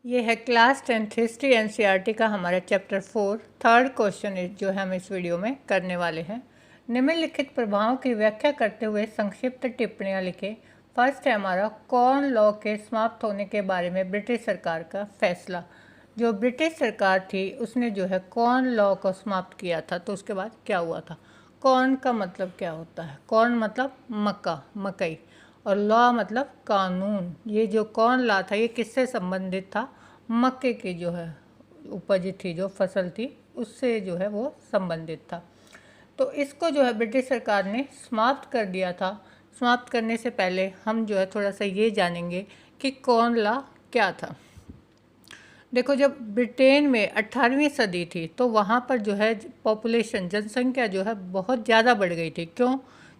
ये है class 10th history NCERT का हमारा चैप्टर 4 थर्ड क्वेश्चन जो है हम इस वीडियो में करने वाले हैं। निम्नलिखित प्रभावों की व्याख्या करते हुए संक्षिप्त टिप्पणियाँ लिखें। फर्स्ट है हमारा कॉर्न लॉ के समाप्त होने के बारे में ब्रिटिश सरकार का फैसला। जो ब्रिटिश सरकार थी उसने जो है कॉर्न लॉ को समाप्त किया था। तो उसके बाद क्या हुआ था? कॉर्न का मतलब क्या होता है? कॉर्न मतलब मक्का, मकई, और लॉ मतलब कानून। ये जो कॉर्न लॉ था ये किससे संबंधित था? मक्के की जो है उपज थी, जो फसल थी, उससे जो है वो संबंधित था। तो इसको जो है ब्रिटिश सरकार ने समाप्त कर दिया था। समाप्त करने से पहले हम जो है थोड़ा सा ये जानेंगे कि कॉर्न लॉ क्या था। देखो, जब ब्रिटेन में 18वीं सदी थी तो वहाँ पर जो है पॉपुलेशन, जनसंख्या जो है बहुत ज़्यादा बढ़ गई थी। क्यों?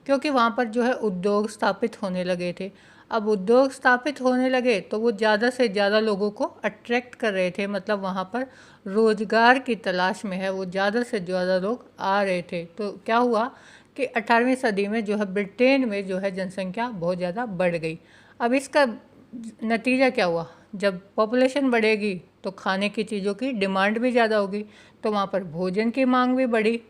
क्योंकि वहाँ पर जो है उद्योग स्थापित होने लगे थे। अब उद्योग स्थापित होने लगे तो वो ज़्यादा से ज़्यादा लोगों को अट्रैक्ट कर रहे थे, मतलब वहाँ पर रोज़गार की तलाश में है वो ज़्यादा से ज़्यादा लोग आ रहे थे। तो क्या हुआ कि 18वीं सदी में जो है ब्रिटेन में जो है जनसंख्या बहुत ज़्यादा बढ़ गई। अब इसका नतीजा क्या हुआ? जब पॉपुलेशन बढ़ेगी तो खाने की चीज़ों की डिमांड भी ज़्यादा होगी, तो वहाँ पर भोजन की मांग भी बढ़ी।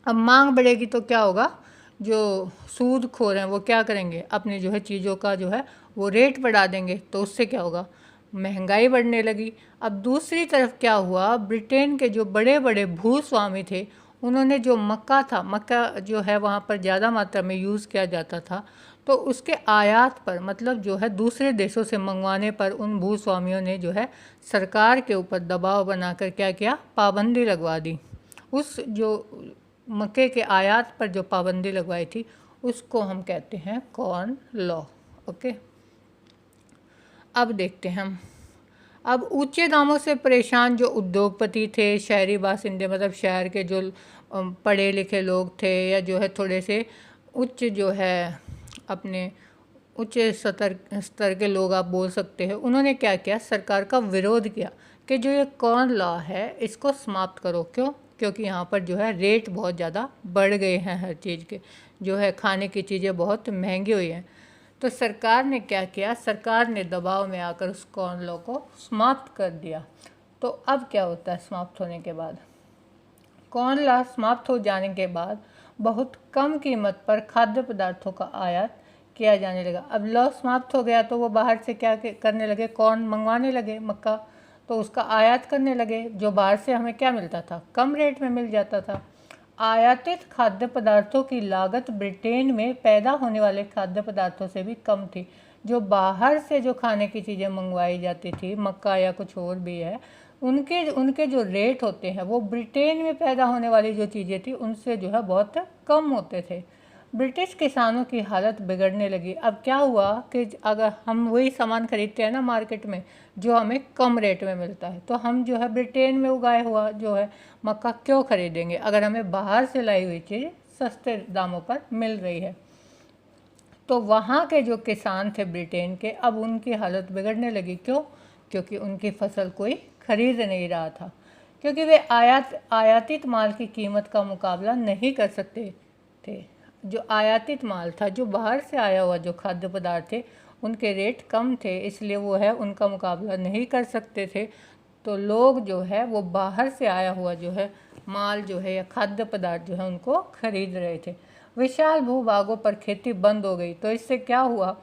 अब मांग बढ़ेगी तो क्या होगा? जो सूदखोर हैं वो क्या करेंगे? अपनी जो है चीज़ों का जो है वो रेट बढ़ा देंगे, तो उससे क्या होगा? महंगाई बढ़ने लगी। अब दूसरी तरफ क्या हुआ? ब्रिटेन के जो बड़े बड़े भूस्वामी थे उन्होंने जो मक्का था, मक्का जो है वहाँ पर ज़्यादा मात्रा में यूज़ किया जाता था, तो उसके आयात पर, मतलब जो है दूसरे देशों से मंगवाने पर उन भूस्वामियों ने जो है सरकार के ऊपर दबाव बनाकर क्या किया? पाबंदी लगवा दी। उस जो मक्के के आयात पर जो पाबंदी लगवाई थी उसको हम कहते हैं कॉर्न लॉ। ओके, अब देखते हैं हम। अब ऊंचे दामों से परेशान जो उद्योगपति थे, शहरी बासिंदे, मतलब शहर के जो पढ़े लिखे लोग थे या जो है थोड़े से उच्च जो है अपने उच्च स्तर के लोग आप बोल सकते हैं, उन्होंने क्या किया? सरकार का विरोध किया कि जो ये कॉर्न लॉ है इसको समाप्त करो। क्यों? क्योंकि यहाँ पर जो है रेट बहुत ज़्यादा बढ़ गए हैं, हर चीज़ के जो है खाने की चीज़ें बहुत महंगी हुई हैं। तो सरकार ने क्या किया? सरकार ने दबाव में आकर उस कॉर्न लॉ को समाप्त कर दिया। तो अब क्या होता है समाप्त होने के बाद? कॉर्न लॉ समाप्त हो जाने के बाद बहुत कम कीमत पर खाद्य पदार्थों का आयात किया जाने लगा। अब लॉ समाप्त हो गया तो वो बाहर से क्या करने लगे? कॉर्न मंगवाने लगे, मक्का, तो उसका आयात करने लगे। जो बाहर से हमें क्या मिलता था? कम रेट में मिल जाता था। आयातित खाद्य पदार्थों की लागत ब्रिटेन में पैदा होने वाले खाद्य पदार्थों से भी कम थी। जो बाहर से जो खाने की चीज़ें मंगवाई जाती थी, मक्का या कुछ और भी है, उनके उनके जो रेट होते हैं वो ब्रिटेन में पैदा होने वाली जो चीज़ें थी उनसे जो है बहुत कम होते थे। ब्रिटिश किसानों की हालत बिगड़ने लगी। अब क्या हुआ कि अगर हम वही सामान खरीदते हैं ना मार्केट में जो हमें कम रेट में मिलता है, तो हम जो है ब्रिटेन में उगाया हुआ जो है मक्का क्यों खरीदेंगे अगर हमें बाहर से लाई हुई चीज़ सस्ते दामों पर मिल रही है? तो वहाँ के जो किसान थे ब्रिटेन के, अब उनकी हालत बिगड़ने लगी। क्यों? क्योंकि उनकी फसल कोई खरीद नहीं रहा था, क्योंकि वे आयातित माल की कीमत का मुकाबला नहीं कर सकते थे। जो आयातित माल था, जो बाहर से आया हुआ जो खाद्य पदार्थ थे, उनके रेट कम थे, इसलिए वो है उनका मुकाबला नहीं कर सकते थे। तो लोग जो है वो बाहर से आया हुआ जो है माल जो है या खाद्य पदार्थ जो है उनको खरीद रहे थे। विशाल भूभागों पर खेती बंद हो गई। तो इससे क्या हुआ?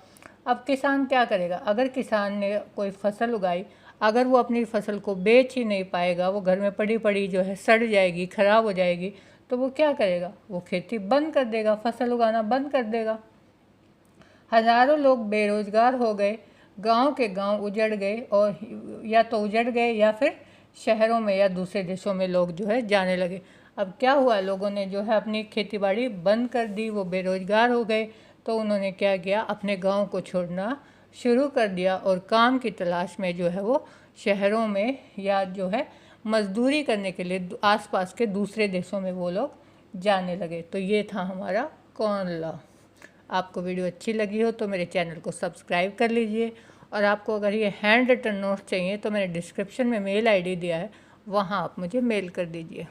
अब किसान क्या करेगा? अगर किसान ने कोई फसल उगाई, अगर वो अपनी फसल को बेच ही नहीं पाएगा, वो घर में पड़ी पड़ी जो है सड़ जाएगी, खराब हो जाएगी, तो वो क्या करेगा? वो खेती बंद कर देगा, फसल उगाना बंद कर देगा। हजारों लोग बेरोजगार हो गए, गांव के गांव उजड़ गए, और या तो उजड़ गए या फिर शहरों में या दूसरे देशों में लोग जो है जाने लगे। अब क्या हुआ? लोगों ने जो है अपनी खेतीबाड़ी बंद कर दी, वो बेरोजगार हो गए, तो उन्होंने क्या किया? अपने गांव को छोड़ना शुरू कर दिया और काम की तलाश में जो है वो शहरों में या जो है मजदूरी करने के लिए आसपास के दूसरे देशों में वो लोग जाने लगे। तो ये था हमारा कॉर्न लॉ। आपको वीडियो अच्छी लगी हो तो मेरे चैनल को सब्सक्राइब कर लीजिए, और आपको अगर ये हैंड रिटन नोट्स चाहिए तो मैंने डिस्क्रिप्शन में मेल आईडी दिया है, वहाँ आप मुझे मेल कर दीजिए।